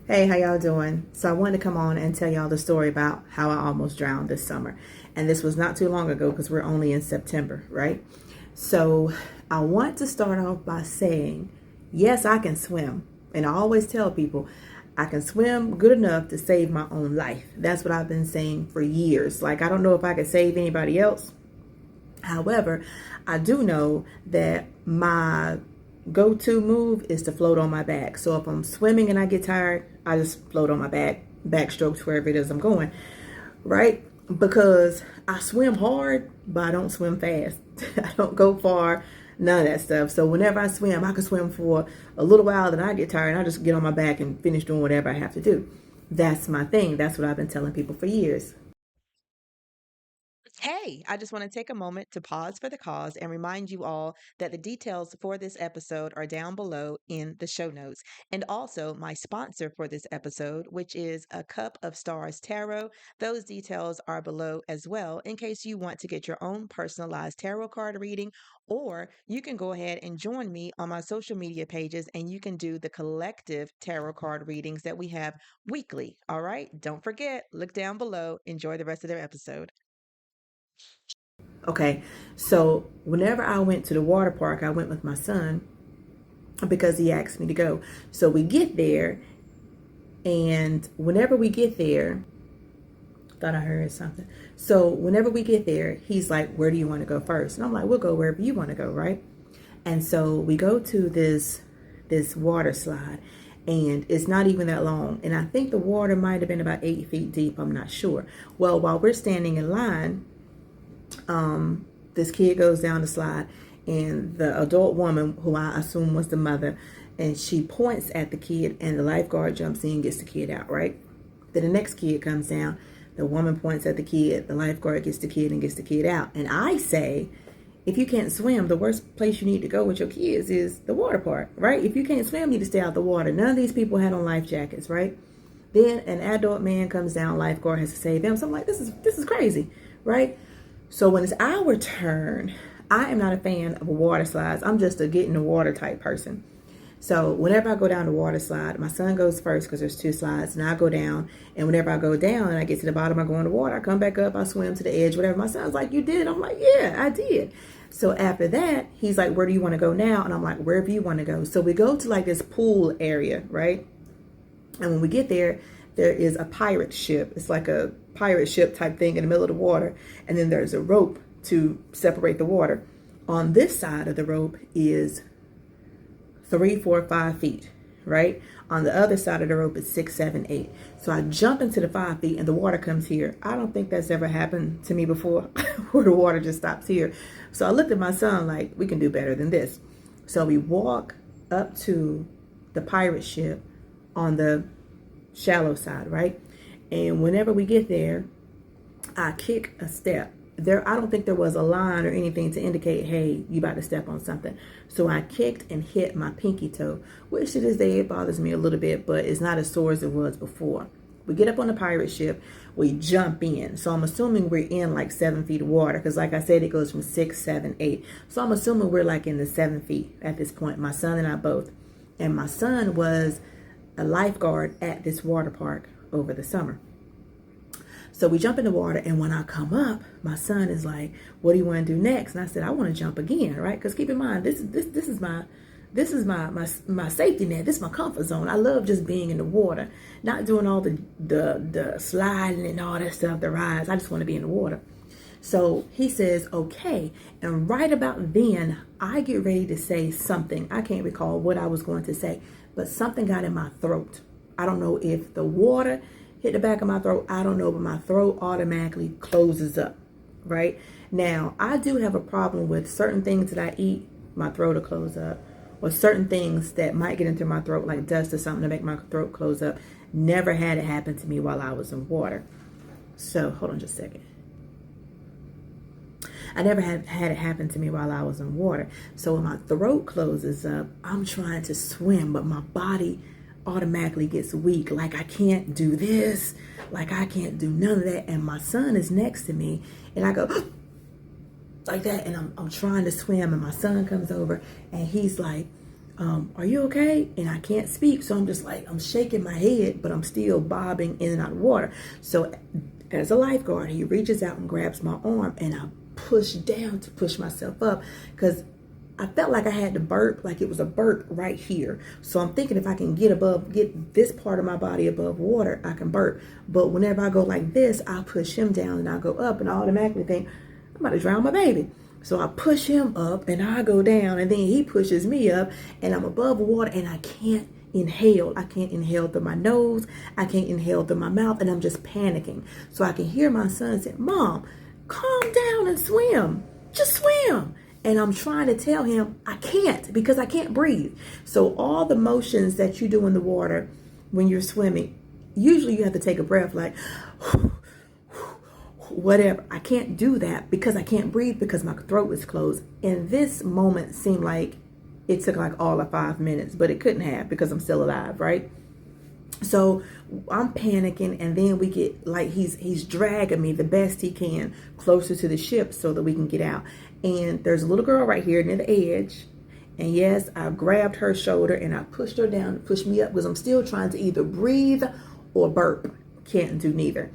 Hey, how y'all doing? So I wanted to come on and tell y'all the story about how I almost drowned this summer. And this was not too long ago because we're only in September, right? So I want to start off by saying, yes, I can swim. And I always tell people I can swim good enough to save my own life. That's what I've been saying for years. Like, I don't know if I could save anybody else. However, I do know that my go-to move is to float on my back. So if I'm swimming and I get tired, I just float on my back, backstrokes wherever it is I'm going, right? Because I swim hard, but I don't swim fast. I don't go far, none of that stuff. So whenever I swim, I can swim for a little while, then I get tired and I just get on my back and finish doing whatever I have to do. That's my thing. That's what I've been telling people for years. Hey, I just want to take a moment to pause for the cause and remind you all that the details for this episode are down below in the show notes. And also, my sponsor for this episode, which is A Cup of Stars Tarot, those details are below as well in case you want to get your own personalized tarot card reading. Or you can go ahead and join me on my social media pages and you can do the collective tarot card readings that we have weekly. All right, don't forget, look down below. Enjoy the rest of their episode. Okay, so whenever I went to the water park, I went with my son because he asked me to go. So we get there, and whenever we get there, thought I heard something. So whenever we get there, he's like, "Where do you want to go first?" And I'm like, "We'll go wherever you want to go, right?" And so we go to this water slide, and it's not even that long. And I think the water might have been about 8 feet deep. I'm not sure. Well, while we're standing in line, this kid goes down the slide, and the adult woman, who I assume was the mother, and she points at the kid, and the lifeguard jumps in and gets the kid out, right? Then the next kid comes down, the woman points at the kid, the lifeguard gets the kid and gets the kid out. And I say, if you can't swim, the worst place you need to go with your kids is the water park, right? If you can't swim, you need to stay out the water. None of these people had on life jackets, right? Then an adult man comes down, lifeguard has to save them. So I'm like, this is crazy, right? So when it's our turn, I am not a fan of water slides. I'm just a get in the water type person. So whenever I go down the water slide, my son goes first because there's two slides, and I go down. And whenever I go down and I get to the bottom, I go in the water. I come back up, I swim to the edge, whatever. My son's like, "You did?" I'm like, "Yeah, I did." So after that, he's like, "Where do you want to go now?" And I'm like, "Wherever you want to go." So we go to like this pool area, right? And when we get there, there is a pirate ship. It's like a pirate ship type thing in the middle of the water. And then there's a rope to separate the water. On this side of the rope is 3, 4, 5 feet, right? On the other side of the rope is 6, 7, 8. So I jump into the 5 feet and the water comes here. I don't think that's ever happened to me before where the water just stops here. So I looked at my son like, we can do better than this. So we walk up to the pirate ship on the shallow side, right? And whenever we get there, I kick a step. I don't think there was a line or anything to indicate, hey, you about to step on something. So I kicked and hit my pinky toe, which to this day, it bothers me a little bit, but it's not as sore as it was before. We get up on the pirate ship, we jump in. So I'm assuming we're in like 7 feet of water, because like I said, it goes from 6, 7, 8. So I'm assuming we're like in the 7 feet at this point, my son and I both. And my son was a lifeguard at this water park over the summer. So we jump in the water, and when I come up, my son is like, "What do you want to do next?" And I said, "I want to jump again, right? Because keep in mind, this is my safety net. This is my comfort zone. I love just being in the water, not doing all the sliding and all that stuff, the rides. I just want to be in the water." So he says, "Okay." And right about then, I get ready to say something. I can't recall what I was going to say, but something got in my throat. I don't know if the water hit the back of my throat. I don't know, but my throat automatically closes up, right? Now, I do have a problem with certain things that I eat, my throat will close up, or certain things that might get into my throat, like dust or something to make my throat close up. Never had it happen to me while I was in water. So, hold on just a second. I never had it happen to me while I was in water. So when my throat closes up, I'm trying to swim, but my body automatically gets weak. Like I can't do this, like I can't do none of that. And my son is next to me, and I go like that, and I'm trying to swim, and my son comes over, and he's like, are you okay? And I can't speak. So I'm just like, I'm shaking my head, but I'm still bobbing in and out of water. So as a lifeguard, he reaches out and grabs my arm, and I push down to push myself up because I felt like I had to burp, like it was a burp right here. So I'm thinking if I can get this part of my body above water, I can burp. But whenever I go like this, I push him down and I go up, and I automatically think, I'm about to drown my baby. So I push him up and I go down, and then he pushes me up, and I'm above water, and I can't inhale. I can't inhale through my nose. I can't inhale through my mouth, and I'm just panicking. So I can hear my son say, Mom, calm down and swim. Just swim. And I'm trying to tell him I can't because I can't breathe. So all the motions that you do in the water when you're swimming, usually you have to take a breath like whatever. I can't do that because I can't breathe because my throat is closed. And this moment seemed like it took like all of 5 minutes, but it couldn't have because I'm still alive, right? So I'm panicking, and then we get like he's dragging me the best he can closer to the ship so that we can get out. And there's a little girl right here near the edge. And yes, I grabbed her shoulder and I pushed her down to push me up because I'm still trying to either breathe or burp. Can't do neither.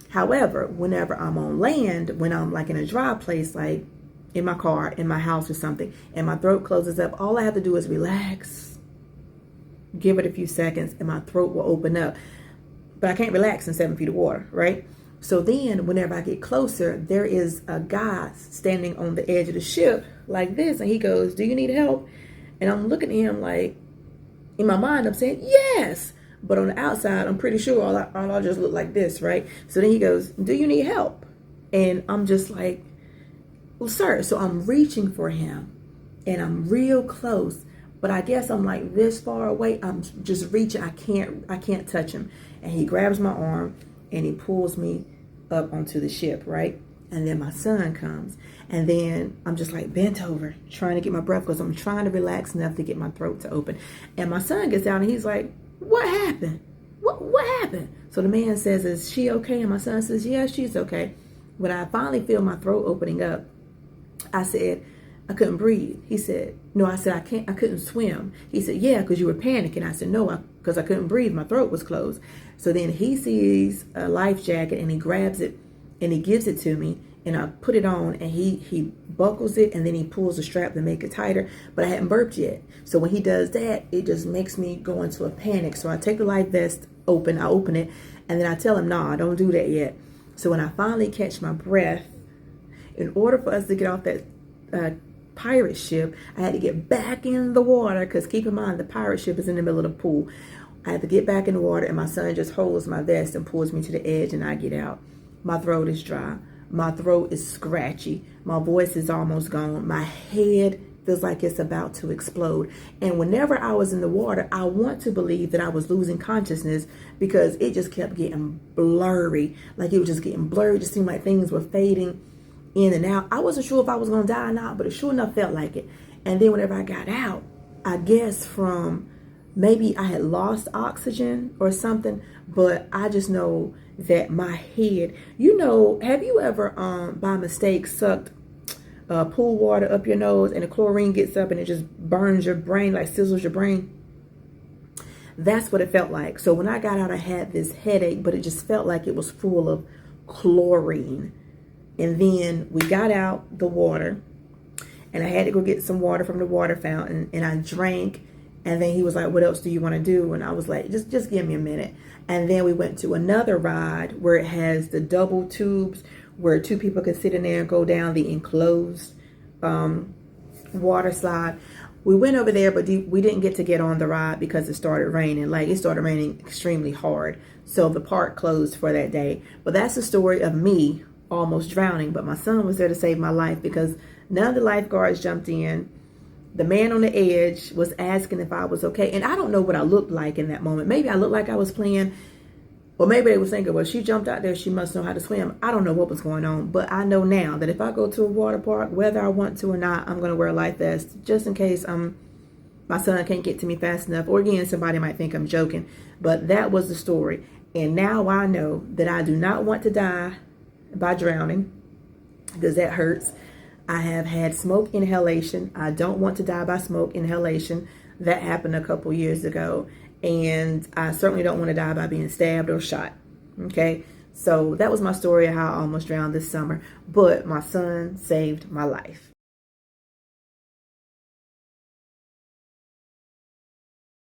However, whenever I'm on land, when I'm like in a dry place, like in my car, in my house or something, and my throat closes up, all I have to do is relax. Give it a few seconds and my throat will open up. But I can't relax in 7 feet of water, right? So then whenever I get closer, there is a guy standing on the edge of the ship like this. And he goes, do you need help? And I'm looking at him like, in my mind, I'm saying, yes. But on the outside, I'm pretty sure all I just look like this, right? So then he goes, do you need help? And I'm just like, well, sir. So I'm reaching for him and I'm real close. But I guess I'm like this far away. I'm just reaching. I can't touch him. And he grabs my arm and he pulls me up onto the ship, right? And then my son comes. And then I'm just like bent over, trying to get my breath because I'm trying to relax enough to get my throat to open. And my son gets down and he's like, what happened? What happened? So the man says, is she okay? And my son says, yeah, she's okay. When I finally feel my throat opening up, I said, I couldn't breathe. He said, no. I said, I couldn't swim. He said, yeah, because you were panicking. I said, no, because I couldn't breathe. My throat was closed. So then he sees a life jacket and he grabs it and he gives it to me, and I put it on, and he buckles it, and then he pulls the strap to make it tighter, but I hadn't burped yet. So when he does that, it just makes me go into a panic. So I take the life vest open, I open it, and then I tell him, nah, don't do that yet. So when I finally catch my breath, in order for us to get off that pirate ship, I had to get back in the water, because keep in mind, the pirate ship is in the middle of the pool. I had to get back in the water, and my son just holds my vest and pulls me to the edge, and I get out. My throat is dry. My throat is scratchy. My voice is almost gone. My head feels like it's about to explode. And whenever I was in the water, I want to believe that I was losing consciousness, because it just kept getting blurry. Like it was just getting blurry. It just seemed like things were fading in and out. I wasn't sure if I was going to die or not, but it sure enough felt like it. And then whenever I got out, I guess from maybe I had lost oxygen or something, but I just know that my head, have you ever by mistake sucked pool water up your nose and the chlorine gets up and it just burns your brain, like sizzles your brain? That's what it felt like. So when I got out, I had this headache, but it just felt like it was full of chlorine. And then we got out the water, and I had to go get some water from the water fountain, and I drank. And then he was like, what else do you want to do? And I was like, just give me a minute. And then we went to another ride where it has the double tubes where two people can sit in there and go down the enclosed water slide. We went over there, but we didn't get on the ride because it started raining. Like, it started raining extremely hard. So the park closed for that day. But that's the story of me almost drowning. But my son was there to save my life, because none of the lifeguards jumped in. The man on the edge was asking if I was okay. And I don't know what I looked like in that moment. Maybe I looked like I was playing, or maybe they was thinking, well, she jumped out there, she must know how to swim. I don't know what was going on, but I know now that if I go to a water park, whether I want to or not, I'm going to wear a life vest just in case my son can't get to me fast enough. Or again, somebody might think I'm joking, but that was the story. And now I know that I do not want to die by drowning, because that hurts. I have had smoke inhalation. I don't want to die by smoke inhalation. That happened a couple years ago, and I certainly don't want to die by being stabbed or shot. Okay, so that was my story of how I almost drowned this summer, but my son saved my life.